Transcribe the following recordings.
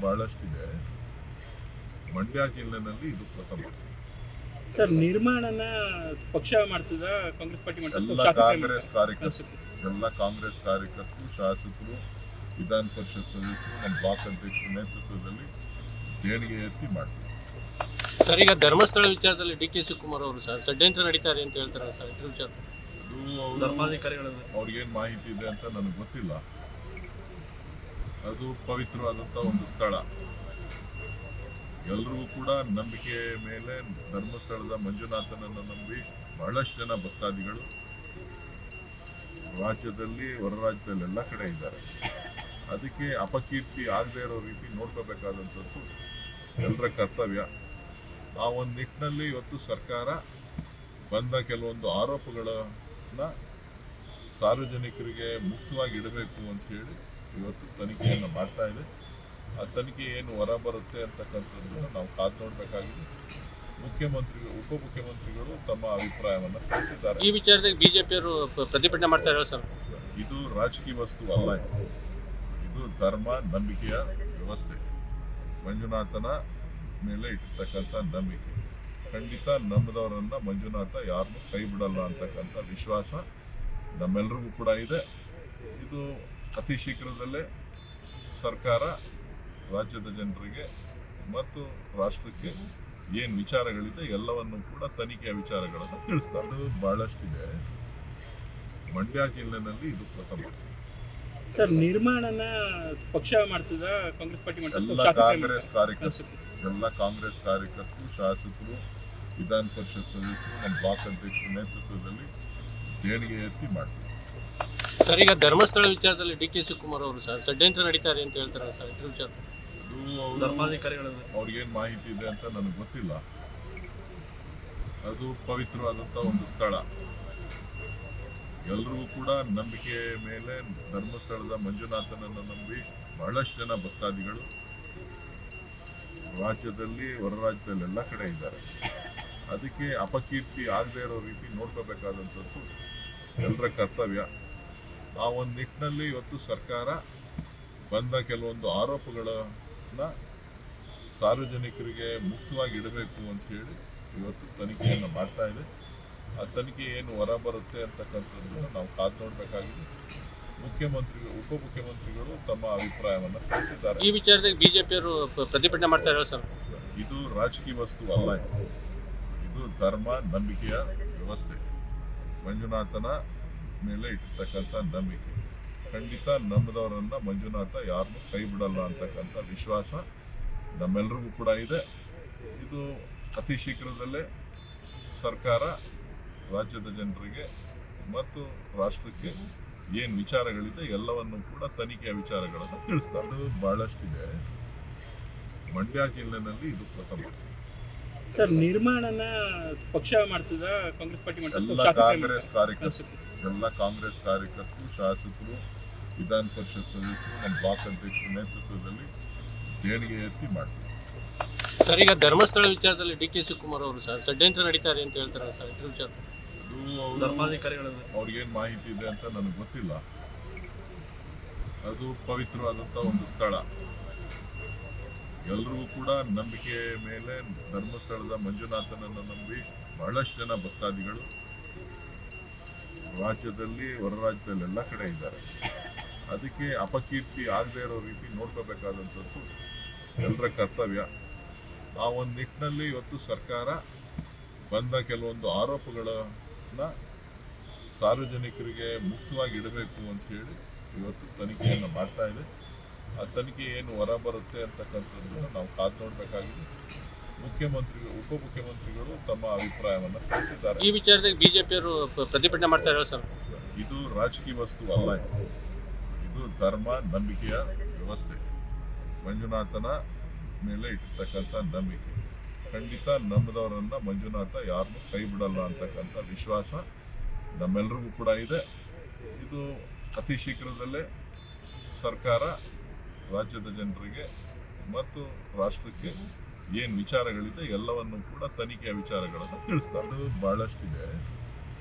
ಬಹಳಷ್ಟಿದೆ. ಮಂಡ್ಯ ಜಿಲ್ಲೆನಲ್ಲಿ ಇದು ಪ್ರಥಮ. ಸರ್, ನಿರ್ಮಾಣನ ಪಕ್ಷ ಮಾಡ್ತದ ಕಾಂಗ್ರೆಸ್ ಪಾರ್ಟಿ ಎಲ್ಲ ಕಾಂಗ್ರೆಸ್ ಕಾರ್ಯಕರ್ತರು, ಶಾಸಕರು, ವಿಧಾನ ಪರಿಷತ್ ಸದಸ್ಯರು, ನಮ್ಮ ಬ್ಲಾಕ್ ಅಧ್ಯಕ್ಷರ ನೇತೃತ್ವದಲ್ಲಿ ದೇಣಿಗೆ ಎತ್ತಿ ಮಾಡ್ತೀವಿ. ಸರ್, ಈಗ ಧರ್ಮಸ್ಥಳ ವಿಚಾರದಲ್ಲಿ ಡಿ.ಕೆ. ಶಿವಕುಮಾರ್ ಅವರು ಸರ್ ಷಡ್ಯಂತ್ರ ನಡೀತಾರೆ ಅಂತ ಹೇಳ್ತಾರೆ ಸರ್. ಇದ್ರ ವಿಚಾರ ಧರ್ಮಾಧಿಕಾರಿಗಳು ಅವ್ರಿಗೇನು ಮಾಹಿತಿ ಇದೆ ಅಂತ ನನಗೆ ಗೊತ್ತಿಲ್ಲ. ಅದು ಪವಿತ್ರವಾದಂಥ ಒಂದು ಸ್ಥಳ. ಎಲ್ಲರಿಗೂ ಕೂಡ ನಂಬಿಕೆ ಮೇಲೆ ಧರ್ಮಸ್ಥಳದ ಮಂಜುನಾಥನನ್ನು ನಂಬಿ ಬಹಳಷ್ಟು ಜನ ಭಕ್ತಾದಿಗಳು ರಾಜ್ಯದಲ್ಲಿ, ಹೊರ ರಾಜ್ಯದಲ್ಲಿ ಎಲ್ಲ ಕಡೆ ಇದ್ದಾರೆ. ಅದಕ್ಕೆ ಅಪಕೀರ್ತಿ ಆಗದೇ ಇರೋ ರೀತಿ ನೋಡ್ಕೋಬೇಕಾದಂಥದ್ದು ಎಲ್ಲರ ಕರ್ತವ್ಯ. ಆ ಒಂದು ನಿಟ್ಟಿನಲ್ಲಿ ಇವತ್ತು ಸರ್ಕಾರ ಬಂದ ಕೆಲವೊಂದು ಆರೋಪಗಳನ್ನ ಸಾರ್ವಜನಿಕರಿಗೆ ಮುಕ್ತವಾಗಿ ಇಡಬೇಕು ಅಂತ ಹೇಳಿ ಇವತ್ತು ತನಿಖೆಯನ್ನು ಮಾಡ್ತಾ ಇದೆ. ಆ ತನಿಖೆ ಏನು ಹೊರ ಬರುತ್ತೆ ಅಂತಕ್ಕಂಥದ್ದನ್ನು ನಾವು ಕಾದು ನೋಡಬೇಕಾಗಿದೆ. ಮುಖ್ಯಮಂತ್ರಿಗಳು, ಉಪಮುಖ್ಯಮಂತ್ರಿಗಳು ತಮ್ಮ ಅಭಿಪ್ರಾಯವನ್ನು ತಿಳಿಸಿದ್ದಾರೆ. ಈ ವಿಚಾರದಲ್ಲಿ ಬಿಜೆಪಿಯವರು ಪ್ರತಿಭಟನೆ ಮಾಡ್ತಾ ಇರೋ ಸರ್. ಇದು ರಾಜಕೀಯ ವಸ್ತು ಅಲ್ಲ. ಇದು ಧರ್ಮ, ನಂಬಿಕೆಯ ವ್ಯವಸ್ಥೆ. ಮಂಜುನಾಥನ ಮೇಲೆ ಇಟ್ಟಿರ್ತಕ್ಕಂಥ ನಂಬಿಕೆ. ಖಂಡಿತ ನಂಬದವರನ್ನ ಮಂಜುನಾಥ ಯಾರನ್ನೂ ಕೈ ಬಿಡಲ್ಲ ಅಂತಕ್ಕಂಥ ವಿಶ್ವಾಸ ನಮ್ಮೆಲ್ಲರಿಗೂ ಕೂಡ ಇದೆ. ಇದು ಅತಿ ಶೀಘ್ರದಲ್ಲೇ ಸರ್ಕಾರ ರಾಜ್ಯದ ಜನರಿಗೆ ಮತ್ತು ರಾಷ್ಟ್ರಕ್ಕೆ ಏನು ವಿಚಾರಗಳಿದೆ ಎಲ್ಲವನ್ನು ಕೂಡ ತನಿಖೆಯ ವಿಚಾರಗಳನ್ನು ತಿಳಿಸ್ತಾರೆ. ಬಹಳಷ್ಟಿದೆ. ಮಂಡ್ಯ ಜಿಲ್ಲೆನಲ್ಲಿ ಇದು ಪ್ರಥಮ. ಸರ್, ನಿರ್ಮಾಣನ ಪಕ್ಷ ಮಾಡ್ತದ ಕಾಂಗ್ರೆಸ್ ಪಾರ್ಟಿ ಎಲ್ಲ ಕಾಂಗ್ರೆಸ್ ಕಾರ್ಯಕರ್ತರು, ಶಾಸಕರು, ವಿಧಾನ ಪರಿಷತ್ ಸದಸ್ಯರು, ನಮ್ಮ ಬ್ಲಾಕ್ ಅಧ್ಯಕ್ಷರ ನೇತೃತ್ವದಲ್ಲಿ ದೇಣಿಗೆ ಎತ್ತಿ ಮಾಡ್ತೀವಿ. ಸರ್, ಈಗ ಧರ್ಮಸ್ಥಳ ವಿಚಾರದಲ್ಲಿ ಡಿ.ಕೆ. ಶಿವಕುಮಾರ್ ಅವರು ಸರ್ ಷಡ್ಯಂತ್ರ ನಡೀತಾರೆ ಅಂತ ಹೇಳ್ತಾರೆ ಸರ್. ಇದ್ರ ವಿಚಾರ ಧರ್ಮಾಧಿಕಾರಿಗಳು ಅವ್ರಿಗೇನು ಮಾಹಿತಿ ಇದೆ ಅಂತ ನನಗೆ ಗೊತ್ತಿಲ್ಲ. ಅದು ಪವಿತ್ರವಾದಂಥ ಒಂದು ಸ್ಥಳ. ಎಲ್ಲರಿಗೂ ಕೂಡ ನಂಬಿಕೆ ಮೇಲೆ ಧರ್ಮಸ್ಥಳದ ಮಂಜುನಾಥನನ್ನು ನಂಬಿ ಬಹಳಷ್ಟು ಜನ ಭಕ್ತಾದಿಗಳು ರಾಜ್ಯದಲ್ಲಿ, ಹೊರ ರಾಜ್ಯದಲ್ಲಿ ಎಲ್ಲ ಕಡೆ ಇದ್ದಾರೆ. ಅದಕ್ಕೆ ಅಪಕೀರ್ತಿ ಆಗದೇ ಇರೋ ರೀತಿ ನೋಡ್ಕೋಬೇಕಾದಂಥದ್ದು ಎಲ್ಲರ ಕರ್ತವ್ಯ. ಆ ಒಂದು ನಿಟ್ಟಿನಲ್ಲಿ ಇವತ್ತು ಸರ್ಕಾರ ಬಂದ ಕೆಲವೊಂದು ಆರೋಪಗಳನ್ನ ಸಾರ್ವಜನಿಕರಿಗೆ ಮುಕ್ತವಾಗಿ ಇಡಬೇಕು ಅಂತ ಹೇಳಿ ಇವತ್ತು ತನಿಖೆಯನ್ನು ಮಾಡ್ತಾ ಇದೆ. ಆ ತನಿಖೆ ಏನು ಹೊರ ಬರುತ್ತೆ ಅಂತಕ್ಕಂಥದ್ದನ್ನು ನಾವು ಕಾದು ನೋಡಬೇಕಾಗಿದೆ. ಮುಖ್ಯಮಂತ್ರಿಗಳು, ಉಪಮುಖ್ಯಮಂತ್ರಿಗಳು ತಮ್ಮ ಅಭಿಪ್ರಾಯವನ್ನು ತಿಳಿಸಿದ್ದಾರೆ. ಈ ವಿಚಾರದಲ್ಲಿ ಬಿಜೆಪಿಯವರು ಪ್ರತಿಭಟನೆ ಮಾಡ್ತಾ ಇರೋ ಸರ್. ಇದು ರಾಜಕೀಯ ವಸ್ತು ಅಲ್ಲ. ಇದು ಧರ್ಮ, ನಂಬಿಕೆಯ ವ್ಯವಸ್ಥೆ. ಮಂಜುನಾಥನ ಮೇಲೆ ಇಟ್ಟಿರ್ತಕ್ಕಂಥ ನಂಬಿಕೆ. ಖಂಡಿತ ನಂಬದವರನ್ನ ಮಂಜುನಾಥ ಯಾರನ್ನೂ ಕೈ ಬಿಡಲ್ಲ ಅಂತಕ್ಕಂಥ ವಿಶ್ವಾಸ ನಮ್ಮೆಲ್ಲರಿಗೂ ಕೂಡ ಇದೆ. ಇದು ಅತಿ ಶೀಘ್ರದಲ್ಲೇ ಸರ್ಕಾರ ರಾಜ್ಯದ ಜನರಿಗೆ ಮತ್ತು ರಾಷ್ಟ್ರಕ್ಕೆ ಏನು ವಿಚಾರಗಳಿದೆ ಎಲ್ಲವನ್ನು ಕೂಡ ತನಿಖೆಯ ವಿಚಾರಗಳನ್ನು ತಿಳಿಸ್ತಾರೆ. ಬಹಳಷ್ಟಿದೆ. ಮಂಡ್ಯ ಜಿಲ್ಲೆನಲ್ಲಿ ಇದು ಪ್ರಥಮ. ಸರ್, ನಿರ್ಮಾಣನ ಪಕ್ಷ ಮಾಡ್ತದ ಕಾಂಗ್ರೆಸ್ ಪಾರ್ಟಿ ಎಲ್ಲ ಕಾಂಗ್ರೆಸ್ ಕಾರ್ಯಕರ್ತರು, ಶಾಸಕರು, ವಿಧಾನ ಪರಿಷತ್ ಸದಸ್ಯರು, ನಮ್ಮ ಬ್ಲಾಕ್ ಅಧ್ಯಕ್ಷರ ನೇತೃತ್ವದಲ್ಲಿ ದೇಣಿಗೆ ಎತ್ತಿ ಮಾಡ್ತೀವಿ. ಸರ್, ಈಗ ಧರ್ಮಸ್ಥಳ ವಿಚಾರದಲ್ಲಿ ಡಿ.ಕೆ. ಶಿವಕುಮಾರ್ ಅವರು ಸರ್ ಷಡ್ಯಂತ್ರ ನಡೀತಾರೆ ಅಂತ ಹೇಳ್ತಾರೆ ಸರ್. ಇದ್ರ ವಿಚಾರ ಧರ್ಮಾಧಿಕಾರಿಗಳು ಅವ್ರಿಗೇನು ಮಾಹಿತಿ ಇದೆ ಅಂತ ನನಗೆ ಗೊತ್ತಿಲ್ಲ. ಅದು ಪವಿತ್ರವಾದಂಥ ಒಂದು ಸ್ಥಳ. ಎಲ್ಲರಿಗೂ ಕೂಡ ನಂಬಿಕೆ ಮೇಲೆ ಧರ್ಮಸ್ಥಳದ ಮಂಜುನಾಥನನ್ನು ನಂಬಿ ಬಹಳಷ್ಟು ಜನ ಭಕ್ತಾದಿಗಳು ರಾಜ್ಯದಲ್ಲಿ, ಹೊರ ರಾಜ್ಯದಲ್ಲಿ ಎಲ್ಲ ಕಡೆ ಇದ್ದಾರೆ. ಅದಕ್ಕೆ ಅಪಕೀರ್ತಿ ಆಗದೇ ಇರೋ ರೀತಿ ನೋಡ್ಕೋಬೇಕಾದಂಥದ್ದು ಎಲ್ಲರ ಕರ್ತವ್ಯ. ಆ ಒಂದು ನಿಟ್ಟಿನಲ್ಲಿ ಇವತ್ತು ಸರ್ಕಾರ ಬಂದ ಕೆಲವೊಂದು ಆರೋಪಗಳನ್ನ ಸಾರ್ವಜನಿಕರಿಗೆ ಮುಕ್ತವಾಗಿ ಇಡಬೇಕು ಅಂತ ಹೇಳಿ ಇವತ್ತು ತನಿಖೆಯನ್ನು ಮಾಡ್ತಾ ಇದೆ. ಆ ತನಿಖೆ ಏನು ಹೊರ ಬರುತ್ತೆ ಅಂತಕ್ಕಂಥದ್ದನ್ನು ನಾವು ಕಾದು ನೋಡಬೇಕಾಗಿದೆ. ಮುಖ್ಯಮಂತ್ರಿಗಳು, ಉಪಮುಖ್ಯಮಂತ್ರಿಗಳು ತಮ್ಮ ಅಭಿಪ್ರಾಯವನ್ನು ತಿಳಿಸಿದ್ದಾರೆ. ಈ ವಿಚಾರದಲ್ಲಿ ಬಿಜೆಪಿಯವರು ಪ್ರತಿಭಟನೆ ಮಾಡ್ತಾ ಇರೋ ಸರ್. ಇದು ರಾಜಕೀಯ ವಸ್ತು ಅಲ್ಲ. ಇದು ಧರ್ಮ, ನಂಬಿಕೆಯ ವ್ಯವಸ್ಥೆ. ಮಂಜುನಾಥನ ಮೇಲೆ ಇಟ್ಟಿರ್ತಕ್ಕಂಥ ನಂಬಿಕೆ. ಖಂಡಿತ ನಂಬದವರನ್ನ ಮಂಜುನಾಥ ಯಾರನ್ನೂ ಕೈ ಬಿಡಲ್ಲ ಅಂತಕ್ಕಂಥ ವಿಶ್ವಾಸ ನಮ್ಮೆಲ್ಲರಿಗೂ ಕೂಡ ಇದೆ. ಇದು ಅತಿ ಶೀಘ್ರದಲ್ಲೇ ಸರ್ಕಾರ ರಾಜ್ಯದ ಜನರಿಗೆ ಮತ್ತು ರಾಷ್ಟ್ರಕ್ಕೆ ಏನು ವಿಚಾರಗಳಿದೆ ಎಲ್ಲವನ್ನು ಕೂಡ ತನಿಖೆಯ ವಿಚಾರಗಳನ್ನು ತಿಳಿಸ್ತಾರೆ. ಬಹಳಷ್ಟಿದೆ.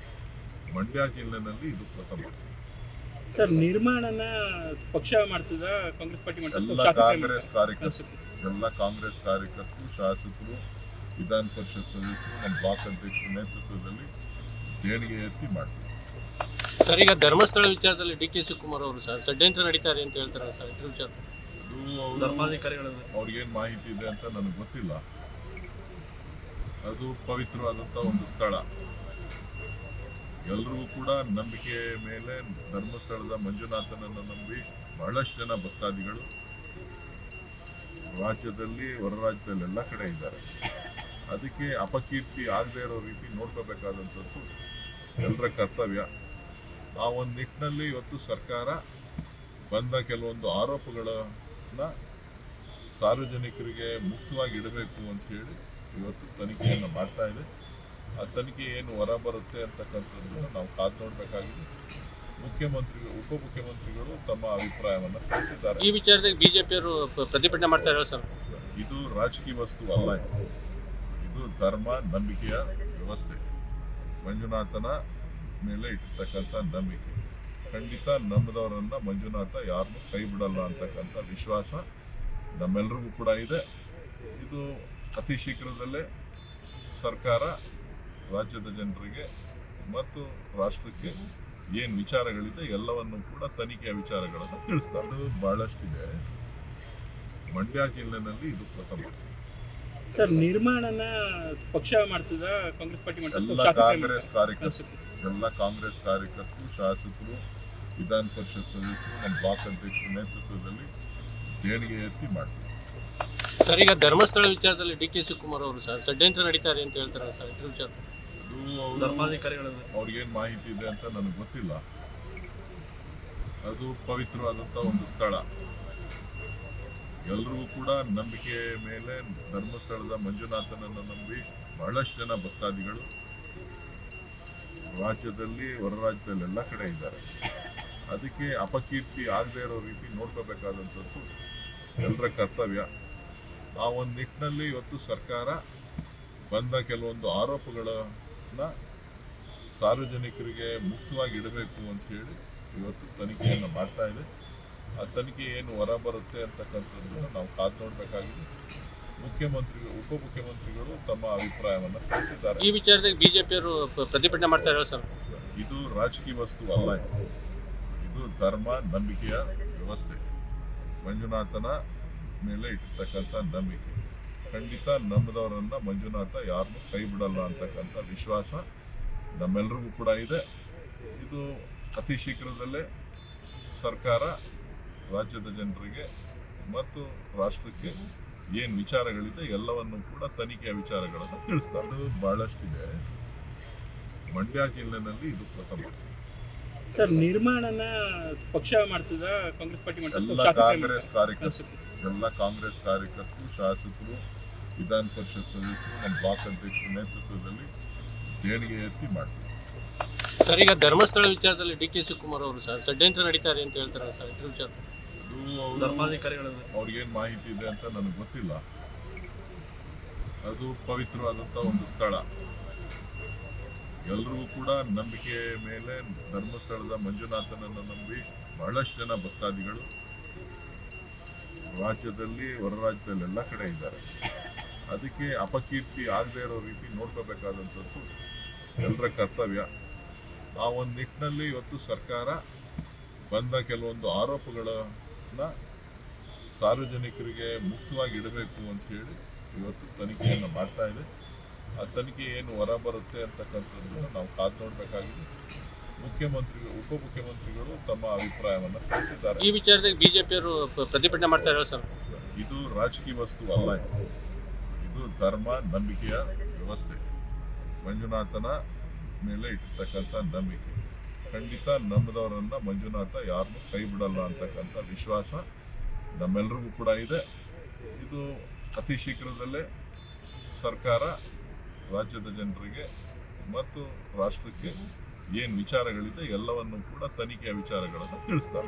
ಮಂಡ್ಯ ಜಿಲ್ಲೆನಲ್ಲಿ ಇದು ಪ್ರಥಮ. ಸರ್ ನಿರ್ಮಾಣನ ಪಕ್ಷ ಮಾಡ್ತದ ಕಾಂಗ್ರೆಸ್ ಪಾರ್ಟಿ ಎಲ್ಲ ಕಾಂಗ್ರೆಸ್ ಕಾರ್ಯಕರ್ತರು ಎಲ್ಲ ಕಾಂಗ್ರೆಸ್ ಕಾರ್ಯಕರ್ತರು ಶಾಸಕರು ವಿಧಾನ ಪರಿಷತ್ ಸದಸ್ಯರು ನಮ್ಮ ಬ್ಲಾಕ್ ಅಧ್ಯಕ್ಷರ ನೇತೃತ್ವದಲ್ಲಿ ದೇಣಿಗೆ ಎತ್ತಿ ಮಾಡ್ತೀವಿ. ಸರ್ ಈಗ ಧರ್ಮಸ್ಥಳ ವಿಚಾರದಲ್ಲಿ ಡಿ ಕೆ ಶಿವಕುಮಾರ್ ಅವರು ಸರ್ ಷಡ್ಯಂತ್ರ ನಡೀತಾರೆ ಅಂತ ಹೇಳ್ತಾರೆ ಸರ್ ಇದ್ರ ವಿಚಾರ ಧರ್ಮಾಧಿಕಾರಿಗಳು ಅವ್ರಿಗೇನು ಮಾಹಿತಿ ಇದೆ ಅಂತ ನನಗೆ ಗೊತ್ತಿಲ್ಲ. ಅದು ಪವಿತ್ರವಾದಂಥ ಒಂದು ಸ್ಥಳ. ಎಲ್ಲರಿಗೂ ಕೂಡ ನಂಬಿಕೆ ಮೇಲೆ ಧರ್ಮಸ್ಥಳದ ಮಂಜುನಾಥನನ್ನು ನಂಬಿ ಬಹಳಷ್ಟು ಜನ ಭಕ್ತಾದಿಗಳು ರಾಜ್ಯದಲ್ಲಿ ಹೊರ ರಾಜ್ಯದಲ್ಲಿ ಎಲ್ಲ ಕಡೆ ಇದ್ದಾರೆ. ಅದಕ್ಕೆ ಅಪಕೀರ್ತಿ ಆಗದೇ ಇರೋ ರೀತಿ ನೋಡ್ಕೋಬೇಕಾದಂಥದ್ದು ಎಲ್ಲರ ಕರ್ತವ್ಯ. ಆ ಒಂದು ನಿಟ್ಟಿನಲ್ಲಿ ಇವತ್ತು ಸರ್ಕಾರ ಬಂದ ಕೆಲವೊಂದು ಆರೋಪಗಳನ್ನ ಸಾರ್ವಜನಿಕರಿಗೆ ಮುಕ್ತವಾಗಿ ಇಡಬೇಕು ಅಂತ ಹೇಳಿ ಇವತ್ತು ತನಿಖೆಯನ್ನು ಮಾಡ್ತಾ ಇದೆ. ಆ ತನಿಖೆ ಏನು ಹೊರ ಬರುತ್ತೆ ಅಂತಕ್ಕಂಥದ್ದನ್ನು ನಾವು ಕಾದು ನೋಡಬೇಕಾಗಿದೆ. ಮುಖ್ಯಮಂತ್ರಿಗಳು ಉಪಮುಖ್ಯಮಂತ್ರಿಗಳು ತಮ್ಮ ಅಭಿಪ್ರಾಯವನ್ನು ತಿಳಿಸಿದ್ದಾರೆ. ಈ ವಿಚಾರದಲ್ಲಿ ಬಿಜೆಪಿಯವರು ಪ್ರತಿಭಟನೆ ಮಾಡ್ತಾ ಇರೋ ಸರ್. ಇದು ರಾಜಕೀಯ ವಸ್ತು ಅಲ್ಲ, ಇದು ಧರ್ಮ ನಂಬಿಕೆಯ ವ್ಯವಸ್ಥೆ. ಮಂಜುನಾಥನ ಮೇಲೆ ಇಟ್ಟಿರ್ತಕ್ಕಂಥ ನಂಬಿಕೆ ಖಂಡಿತ ನಂಬದವರನ್ನ ಮಂಜುನಾಥ ಯಾರನ್ನೂ ಕೈ ಬಿಡಲ್ಲ ಅಂತಕ್ಕಂಥ ವಿಶ್ವಾಸ ನಮ್ಮೆಲ್ಲರಿಗೂ ಕೂಡ ಇದೆ. ಇದು ಅತಿ ಶೀಘ್ರದಲ್ಲೇ ಸರ್ಕಾರ ರಾಜ್ಯದ ಜನರಿಗೆ ಮತ್ತು ರಾಷ್ಟ್ರಕ್ಕೆ ಏನು ವಿಚಾರಗಳಿದೆ ಎಲ್ಲವನ್ನು ಕೂಡ ತನಿಖೆಯ ವಿಚಾರಗಳನ್ನು ತಿಳಿಸ್ತಾರೆ. ಬಹಳಷ್ಟಿದೆ. ಮಂಡ್ಯ ಜಿಲ್ಲೆನಲ್ಲಿ ಇದು ಪ್ರಥಮ. ಸರ್ ನಿರ್ಮಾಣನ ಪಕ್ಷ ಮಾಡ್ತದ ಕಾಂಗ್ರೆಸ್ ಪಾರ್ಟಿ ಎಲ್ಲ ಕಾಂಗ್ರೆಸ್ ಕಾರ್ಯಕರ್ತರು ಶಾಸಕರು ವಿಧಾನ ಪರಿಷತ್ ಸದಸ್ಯರು ನಮ್ಮ ಬ್ಲಾಕ್ ಅಧ್ಯಕ್ಷರ ನೇತೃತ್ವದಲ್ಲಿ ದೇಣಿಗೆ ಎತ್ತಿ ಮಾಡ್ತೀವಿ. ಸರ್ ಈಗ ಧರ್ಮಸ್ಥಳ ವಿಚಾರದಲ್ಲಿ ಡಿ ಕೆ ಶಿವಕುಮಾರ್ ಅವರು ಸರ್ ಷಡ್ಯಂತ್ರ ನಡೀತಾರೆ ಅಂತ ಹೇಳ್ತಾರೆ ಸರ್ ಇದ್ರ ವಿಚಾರ ಧರ್ಮಾಧಿಕಾರಿಗಳು ಅವ್ರಿಗೇನು ಮಾಹಿತಿ ಇದೆ ಅಂತ ನನಗೆ ಗೊತ್ತಿಲ್ಲ. ಅದು ಪವಿತ್ರವಾದಂಥ ಒಂದು ಸ್ಥಳ. ಎಲ್ಲರಿಗೂ ಕೂಡ ನಂಬಿಕೆ ಮೇಲೆ ಧರ್ಮಸ್ಥಳದ ಮಂಜುನಾಥನನ್ನು ನಂಬಿ ಬಹಳಷ್ಟು ಜನ ಭಕ್ತಾದಿಗಳು ರಾಜ್ಯದಲ್ಲಿ ಹೊರ ರಾಜ್ಯದಲ್ಲಿ ಎಲ್ಲ ಕಡೆ ಇದ್ದಾರೆ. ಅದಕ್ಕೆ ಅಪಕೀರ್ತಿ ಆಗದೇ ಇರೋ ರೀತಿ ನೋಡ್ಕೋಬೇಕಾದಂಥದ್ದು ಎಲ್ಲರ ಕರ್ತವ್ಯ. ಆ ಒಂದು ನಿಟ್ಟಿನಲ್ಲಿ ಇವತ್ತು ಸರ್ಕಾರ ಬಂದ ಕೆಲವೊಂದು ಆರೋಪಗಳನ್ನ ಸಾರ್ವಜನಿಕರಿಗೆ ಮುಕ್ತವಾಗಿ ಇಡಬೇಕು ಅಂತ ಹೇಳಿ ಇವತ್ತು ತನಿಖೆಯನ್ನು ಮಾಡ್ತಾ ಇದೆ. ಆ ತನಿಖೆ ಏನು ಹೊರ ಬರುತ್ತೆ ಅಂತಕ್ಕಂಥದ್ದನ್ನು ನಾವು ಕಾದು ನೋಡಬೇಕಾಗಿದೆ. ಮುಖ್ಯಮಂತ್ರಿಗಳು ಉಪಮುಖ್ಯಮಂತ್ರಿಗಳು ತಮ್ಮ ಅಭಿಪ್ರಾಯವನ್ನು ತಿಳಿಸಿದ್ದಾರೆ. ಈ ವಿಚಾರದಲ್ಲಿ ಬಿಜೆಪಿಯವರು ಪ್ರತಿಭಟನೆ ಮಾಡ್ತಾ ಇರೋ ಸರ್. ಇದು ರಾಜಕೀಯ ವಸ್ತು ಅಲ್ಲ, ಇದು ಧರ್ಮ ನಂಬಿಕೆಯ ವ್ಯವಸ್ಥೆ. ಮಂಜುನಾಥನ ಮೇಲೆ ಇಟ್ಟಿರ್ತಕ್ಕಂಥ ನಂಬಿಕೆ ಖಂಡಿತ ನಂಬದವರನ್ನ ಮಂಜುನಾಥ ಯಾರನ್ನೂ ಕೈ ಬಿಡಲ್ಲ ಅಂತಕ್ಕಂಥ ವಿಶ್ವಾಸ ನಮ್ಮೆಲ್ಲರಿಗೂ ಕೂಡ ಇದೆ. ಇದು ಅತಿ ಶೀಘ್ರದಲ್ಲೇ ಸರ್ಕಾರ ರಾಜ್ಯದ ಜನರಿಗೆ ಮತ್ತು ರಾಷ್ಟ್ರಕ್ಕೆ ಏನು ವಿಚಾರಗಳಿದೆ ಎಲ್ಲವನ್ನು ಕೂಡ ತನಿಖೆಯ ವಿಚಾರಗಳನ್ನು ತಿಳಿಸ್ತಾರೆ. ಬಹಳಷ್ಟಿದೆ. ಮಂಡ್ಯ ಜಿಲ್ಲೆನಲ್ಲಿ ಇದು ಪ್ರಥಮ. ಸರ್ ನಿರ್ಮಾಣನ ಪಕ್ಷ ಮಾಡ್ತದ ಕಾಂಗ್ರೆಸ್ ಪಾರ್ಟಿ ಎಲ್ಲ ಕಾಂಗ್ರೆಸ್ ಕಾರ್ಯಕರ್ತರು ಶಾಸಕರು ವಿಧಾನ ಪರಿಷತ್ ಸದಸ್ಯರು ನಮ್ಮ ಬ್ಲಾಕ್ ಅಧ್ಯಕ್ಷರ ನೇತೃತ್ವದಲ್ಲಿ ದೇಣಿಗೆ ಎತ್ತಿ ಮಾಡ್ತೀವಿ. ಸರ್ ಈಗ ಧರ್ಮಸ್ಥಳ ವಿಚಾರದಲ್ಲಿ ಡಿ ಕೆ ಶಿವಕುಮಾರ್ ಅವರು ಸರ್ ಷಡ್ಯಂತ್ರ ನಡೀತಾರೆ ಅಂತ ಹೇಳ್ತಾರೆ ಸರ್ ಇದ್ರ ವಿಚಾರ ಧರ್ಮಾಧಿಕಾರಿಗಳು ಅವ್ರಿಗೇನು ಮಾಹಿತಿ ಇದೆ ಅಂತ ನನಗೆ ಗೊತ್ತಿಲ್ಲ. ಅದು ಪವಿತ್ರವಾದಂಥ ಒಂದು ಸ್ಥಳ. ಎಲ್ಲರಿಗೂ ಕೂಡ ನಂಬಿಕೆ ಮೇಲೆ ಧರ್ಮಸ್ಥಳದ ಮಂಜುನಾಥನನ್ನು ನಂಬಿ ಬಹಳಷ್ಟು ಜನ ಭಕ್ತಾದಿಗಳು ರಾಜ್ಯದಲ್ಲಿ ಹೊರ ರಾಜ್ಯದಲ್ಲಿ ಎಲ್ಲ ಕಡೆ ಇದ್ದಾರೆ. ಅದಕ್ಕೆ ಅಪಕೀರ್ತಿ ಆಗದೇ ಇರೋ ರೀತಿ ನೋಡ್ಕೋಬೇಕಾದಂಥದ್ದು ಎಲ್ಲರ ಕರ್ತವ್ಯ. ಆ ಒಂದು ನಿಟ್ಟಿನಲ್ಲಿ ಇವತ್ತು ಸರ್ಕಾರ ಬಂದ ಕೆಲವೊಂದು ಆರೋಪಗಳನ್ನ ಸಾರ್ವಜನಿಕರಿಗೆ ಮುಕ್ತವಾಗಿ ಇಡಬೇಕು ಅಂತ ಹೇಳಿ ಇವತ್ತು ತನಿಖೆಯನ್ನು ಮಾಡ್ತಾ ಇದೆ. ಆ ತನಿಖೆ ಏನು ಹೊರ ಬರುತ್ತೆ ಅಂತಕ್ಕಂಥದ್ದನ್ನು ನಾವು ಕಾದು ನೋಡಬೇಕಾಗಿದೆ. ಮುಖ್ಯಮಂತ್ರಿಗಳು ಉಪಮುಖ್ಯಮಂತ್ರಿಗಳು ತಮ್ಮ ಅಭಿಪ್ರಾಯವನ್ನು ತಿಳಿಸಿದ್ದಾರೆ. ಈ ವಿಚಾರದಲ್ಲಿ ಬಿಜೆಪಿಯವರು ಪ್ರತಿಭಟನೆ ಮಾಡ್ತಾ ಇರೋ ಸರ್. ಇದು ರಾಜಕೀಯ ವಸ್ತು ಅಲ್ಲ, ಇದು ಧರ್ಮ ನಂಬಿಕೆಯ ವ್ಯವಸ್ಥೆ. ಮಂಜುನಾಥನ ಮೇಲೆ ಇಟ್ಟಿರ್ತಕ್ಕಂಥ ನಂಬಿಕೆ ಖಂಡಿತ ನಂಬದವರನ್ನ ಮಂಜುನಾಥ ಯಾರನ್ನೂ ಕೈ ಬಿಡಲ್ಲ ಅಂತಕ್ಕಂಥ ವಿಶ್ವಾಸ ನಮ್ಮೆಲ್ಲರಿಗೂ ಕೂಡ ಇದೆ. ಇದು ಅತಿ ಶೀಘ್ರದಲ್ಲೇ ಸರ್ಕಾರ ರಾಜ್ಯದ ಜನರಿಗೆ ಮತ್ತು ರಾಷ್ಟ್ರಕ್ಕೆ ಏನು ವಿಚಾರಗಳಿದೆ ಎಲ್ಲವನ್ನು ಕೂಡ ತನಿಖೆಯ ವಿಚಾರಗಳನ್ನು ತಿಳಿಸ್ತಾರೆ.